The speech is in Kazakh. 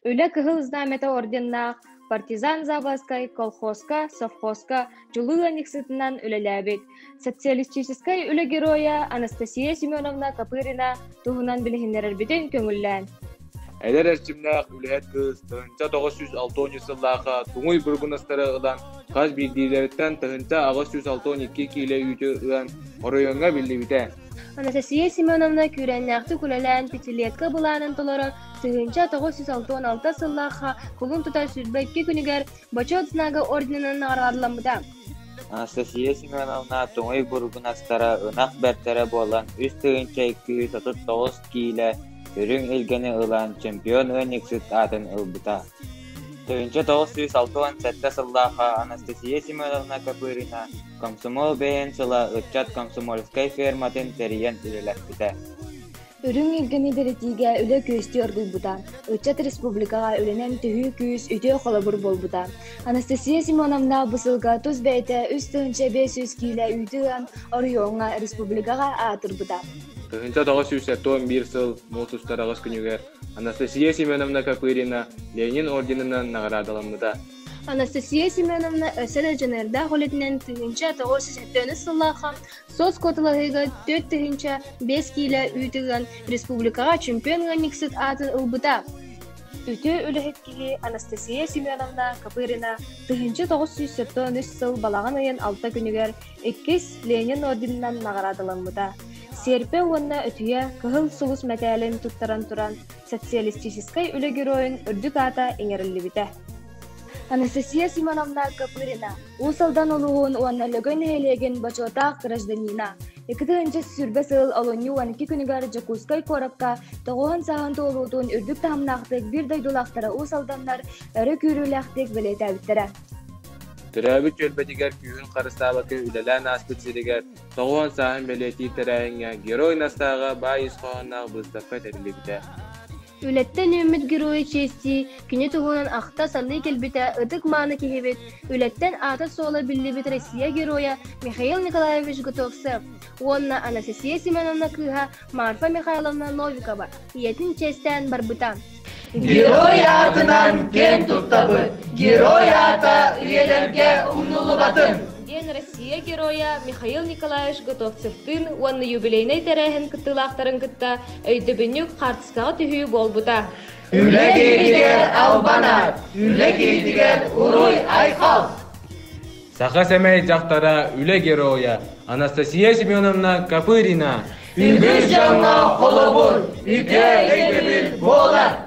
Үле кыһыл знамета орденнаах партизан Запаскай колхозка, совхозка жулыга никсытынан үлеләбит. Социалистической үле героя Анастасия Семеновна Копырина туһунан билихиннерербитин көңүллән. Әдер әрчімнәқ үләет кыз 1906 сыллаға туңуй бургунастары ылан қаз білдейлеріттен 1962 кейлі үйті ылан оройонға білді біте. Анастасия Семеновна күрәннәқті күләлән пятилетка бұланын толары 1916 сыллаға құлын тұтар сүрбәкке күнігер Бачот знагы орденінің ағарладыламыда. Анастасия Семеновна туңуй бургунастары ынақ бәртері болан 3.239 кейлі Өрүң элгени ылан чемпион өнексит атын ылбыта. 1967 сыллаха Анастасия Семеновна Копырина комсомол бейен сыла ытчат комсомольскай ферматын териян үлеләкпіті. Өрүң элгени дәретиге үле көсті оргылбыта. Ытчат республикаға өленен түхі күз үтө қолабыр болбыта. Анастасия Семеновна бұсылға тұз бәйті 3.500 кейлі үйтіған орионға республикаға атырбыта. 1911 сыл Мосустарағыз күнігер Анастасия Семеновна Копырина Ленин орденінен нағырадыламыда. Анастасия Семеновна өсәлі жанерда қолетінен 1980 сыллаға соз котылығыға 4.5 кейлі үйтіған республикаға чемпионға никсит атын ұлбыта. Үті үліхеткілі Анастасия Семеновна Копырина 1973 сыл балаған ойын 6 күнігер 2 Ленин орденінен нағырадыламыда. Серпе онна өтüye кыһыл сулус мәтәлен туттаран туран социалистической үле героин үрдүк ата эңерилли бите. Анастасия Семеновна Копырина усалдан олуғын уаннарлыгын хелеген бачотақ гражданина. 2-нче сүрбе сыл олонью 12 күнігер Жакускай коракка тоғуын сағын толуытын үрдүк тамнақтық бір дайдулақтары усалданлар әрі күріләқтік білеті әбіттері. Түрәбі чөлбәдігер күйін қарыстабақы үлелән аспетсерігер тоғуан сағын бәлеті тәрәйінге герой настаға байыз қоғаннағы бұстаққа тәрілі біте. Үлеттен үміт герои чести, күні тұғынан ақта салы келбіте ұдық маны кехебет. Үлеттен ата солы білі бет Россия героя Михаил Николаевич Гутовцев. Онна Анастасия Семеновна кыға Марфа Михайловна Новикова. Етін честен барбытан. Герой атынан кен туттабы, герой ата üyelerге умнулы батын. Ден Россия героя Михаил Николаевич Готовцевтын онны юбилейнай тәрәхін кыттылақтарын кытта өйдөбінік қартысқаға түхүй болбыта. Үле кейдігер Албана, үле кейдігер Уруй Айқал. Сақа сәмәй жақтара үле героя Анастасия Семеновна Копырина. Үгіз жаңа қолы бұр, үте егебіл болар.